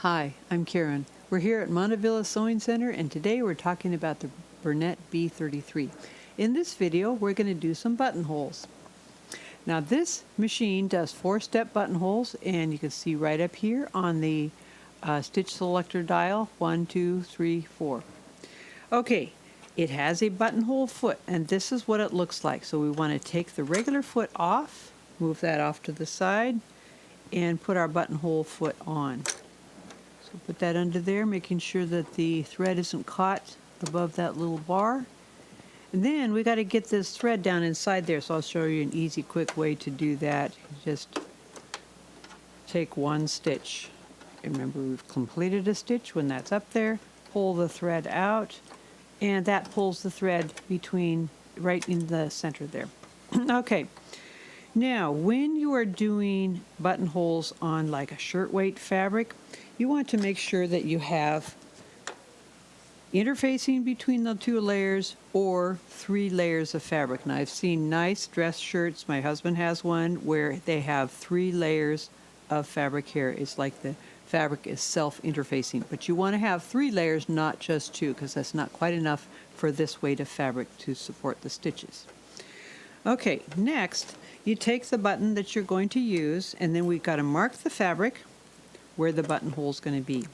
Hi, I'm Karen. We're here at Montavilla Sewing Center, and today we're talking about the Bernette b33. In this video, we're going to do some buttonholes. Now, this machine does 4-step buttonholes, and you can see right up here on the stitch selector dial, 1, 2, 3, 4. Okay, it has a buttonhole foot, and this is what it looks like. So we want to take the regular foot off, move that off to the side, and put our buttonhole foot on. So put that under there, making sure that the thread isn't caught above that little bar. And then we got to get this thread down inside there, so I'll show you an easy, quick way to do that. Just take one stitch. Remember, we've completed a stitch when that's up there. Pull the thread out, and that pulls the thread between right in the center there. Okay. Now, when you are doing buttonholes on like a shirtweight fabric, you want to make sure that you have interfacing between the 2 layers or 3 layers of fabric. Now, I've seen nice dress shirts. My husband has one where they have 3 layers of fabric here. It's like the fabric is self-interfacing. But you want to have 3 layers, not just 2, because that's not quite enough for this weight of fabric to support the stitches. Okay, next, you take the button that you're going to use, and then we've got to mark the fabric where the buttonhole is going to be. In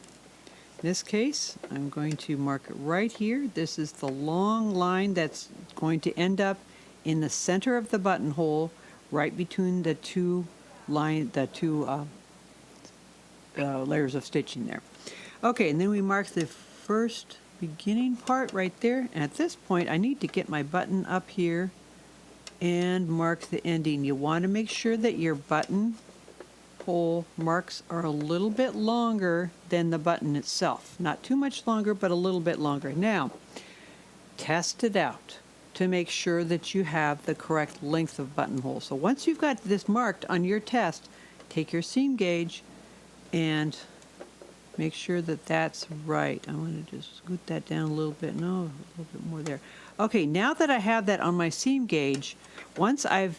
this case, I'm going to mark it right here. This is the long line that's going to end up in the center of the buttonhole, right between the two layers of stitching there. Okay, and then we mark the first beginning part right there. And at this point, I need to get my button up here and mark the ending. You want to make sure that your buttonhole marks are a little bit longer than the button itself. Not too much longer, but a little bit longer. Now, test it out to make sure that you have the correct length of buttonhole. So once you've got this marked on your test, take your seam gauge and make sure that that's right. I want to just scoot that down a little bit. No, a little bit more there. Okay, now that I have that on my seam gauge, once I've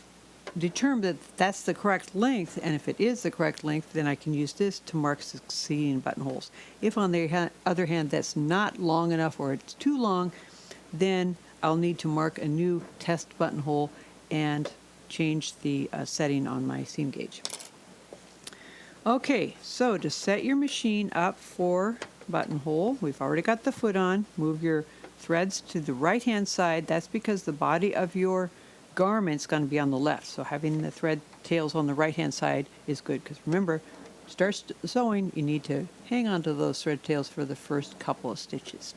determined that that's the correct length, and if it is the correct length, then I can use this to mark succeeding buttonholes. If on the other hand that's not long enough or it's too long, then I'll need to mark a new test buttonhole and change the setting on my seam gauge. Okay, so to set your machine up for buttonhole, we've already got the foot on. Move your threads to the right hand side. That's because the body of your garment's going to be on the left, so having the thread tails on the right hand side is good, because remember, start sewing, you need to hang on to those thread tails for the first couple of stitches.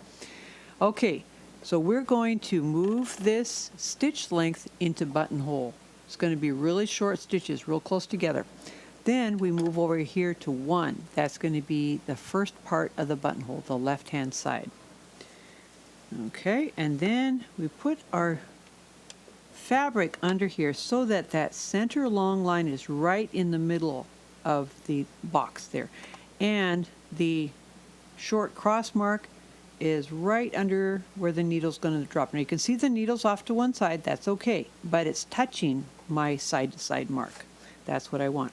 Okay, so we're going to move this stitch length into buttonhole. It's going to be really short stitches, real close together. Then we move over here to 1. That's going to be the first part of the buttonhole, the left hand side. Okay, and then we put our fabric under here so that that center long line is right in the middle of the box there, and the short cross mark is right under where the needle's going to drop. Now you can see the needle's off to one side. That's okay, but it's touching my side-to-side mark. That's what I want.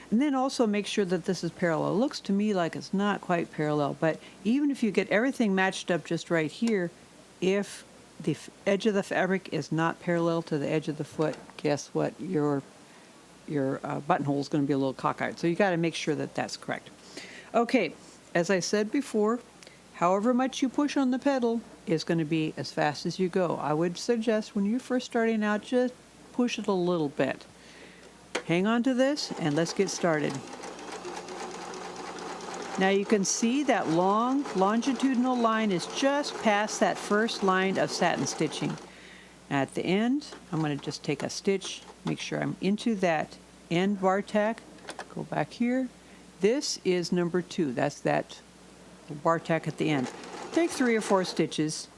And then also make sure that this is parallel. It looks to me like it's not quite parallel, but even if you get everything matched up just right here, if the edge of the fabric is not parallel to the edge of the foot, guess what? Your buttonhole is going to be a little cockeyed. So you got to make sure that that's correct. Okay, as I said before, however much you push on the pedal is going to be as fast as you go. I would suggest when you're first starting out, just push it a little bit. Hang on to this and let's get started. Now you can see that long longitudinal line is just past that first line of satin stitching. At the end, I'm going to just take a stitch, make sure I'm into that end bar tack, go back here. This is number 2. That's that bar tack at the end. Take 3 or 4 stitches,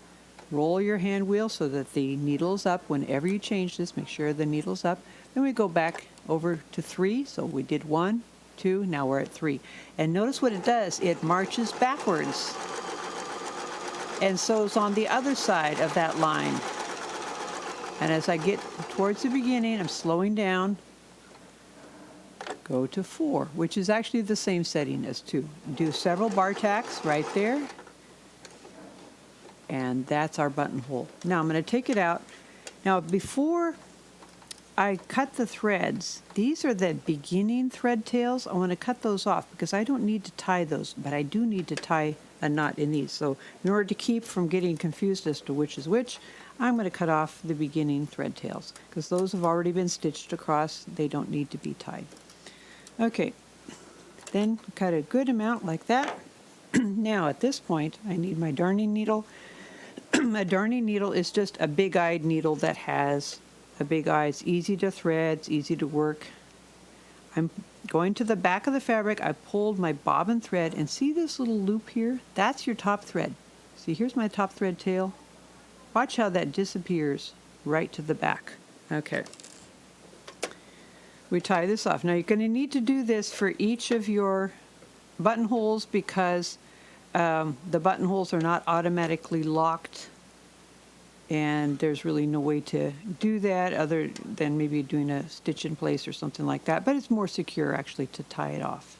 roll your hand wheel so that the needle's up. Whenever you change this, make sure the needle's up. Then we go back over to 3, so we did 1, 2, now we're at 3. And notice what it does, it marches backwards. And so it's on the other side of that line. And as I get towards the beginning, I'm slowing down. go to 4, which is actually the same setting as 2. Do several bar tacks right there, and that's our buttonhole. Now I'm going to take it out. Now before I cut the threads, these are the beginning thread tails. I want to cut those off because I don't need to tie those, but I do need to tie a knot in these. So in order to keep from getting confused as to which is which, I'm going to cut off the beginning thread tails because those have already been stitched across. They don't need to be tied. Okay, then cut a good amount like that. Now at this point, I need my darning needle. A darning needle is just a big-eyed needle that has a big eye. It's easy to thread, it's easy to work. I'm going to the back of the fabric. I pulled my bobbin thread, and see this little loop here? That's your top thread. See, here's my top thread tail. Watch how that disappears right to the back. Okay. We tie this off. Now you're going to need to do this for each of your buttonholes because the buttonholes are not automatically locked, and there's really no way to do that other than maybe doing a stitch in place or something like that, but it's more secure actually to tie it off.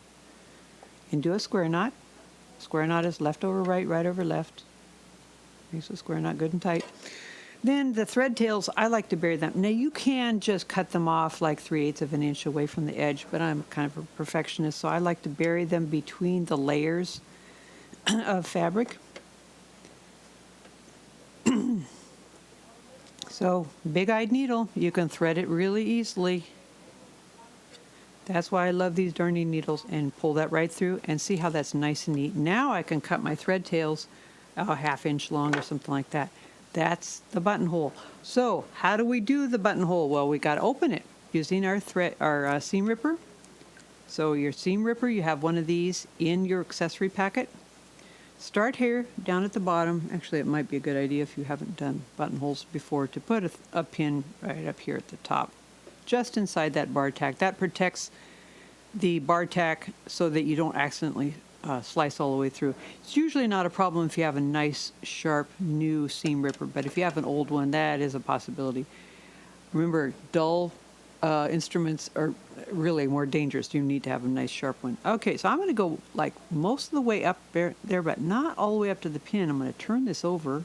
And do a square knot. Square knot is left over right, right over left. Makes a square knot good and tight. Then the thread tails, I like to bury them. Now you can just cut them off like 3/8 of an inch away from the edge, but I'm kind of a perfectionist, so I like to bury them between the layers of fabric. So, big-eyed needle, you can thread it really easily. That's why I love these darning needles, and pull that right through and see how that's nice and neat. Now I can cut my thread tails a 1/2 inch long or something like that. That's the buttonhole. So, how do we do the buttonhole? Well, we got to open it using our seam ripper. So your seam ripper, you have one of these in your accessory packet. Start here down at the bottom. Actually, it might be a good idea if you haven't done buttonholes before to put a pin right up here at the top, just inside that bar tack. That protects the bar tack so that you don't accidentally slice all the way through. It's usually not a problem if you have a nice, sharp, new seam ripper, but if you have an old one, that is a possibility. Remember, dull instruments are really more dangerous. You need to have a nice, sharp one. Okay, so I'm going to go like most of the way up there, but not all the way up to the pin. I'm going to turn this over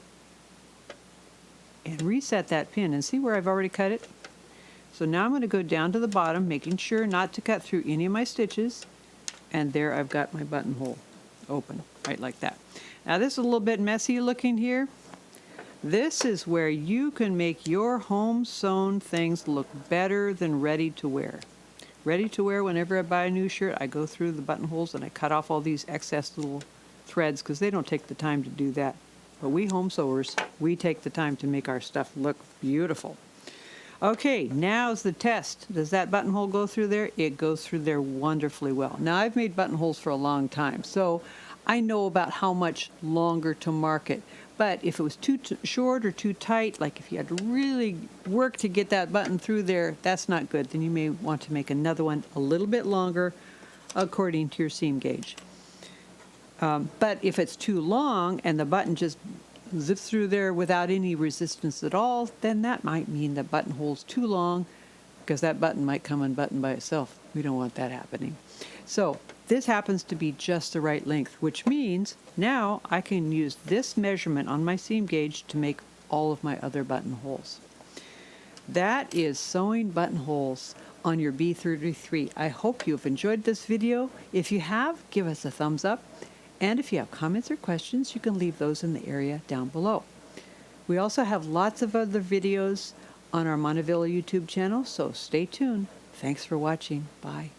and reset that pin, and see where I've already cut it? So now I'm going to go down to the bottom, making sure not to cut through any of my stitches. And there I've got my buttonhole open, right like that. Now this is a little bit messy looking here. This is where you can make your home sewn things look better than ready to wear. Ready to wear, whenever I buy a new shirt, I go through the buttonholes and I cut off all these excess little threads because they don't take the time to do that. But we home sewers, we take the time to make our stuff look beautiful. Okay, now's the test. Does that buttonhole go through there? It goes through there wonderfully well. Now, I've made buttonholes for a long time, so I know about how much longer to mark it. But if it was too short or too tight, like if you had to really work to get that button through there, that's not good. Then you may want to make another one a little bit longer according to your seam gauge. But if it's too long and the button just zips through there without any resistance at all, then that might mean the buttonhole's too long, because that button might come unbuttoned by itself. We don't want that happening. So this happens to be just the right length, which means now I can use this measurement on my seam gauge to make all of my other buttonholes. That is sewing buttonholes on your B33. I hope you've enjoyed this video. If you have, give us a thumbs up. And if you have comments or questions, you can leave those in the area down below. We also have lots of other videos on our Montavilla YouTube channel, so stay tuned. Thanks for watching. Bye.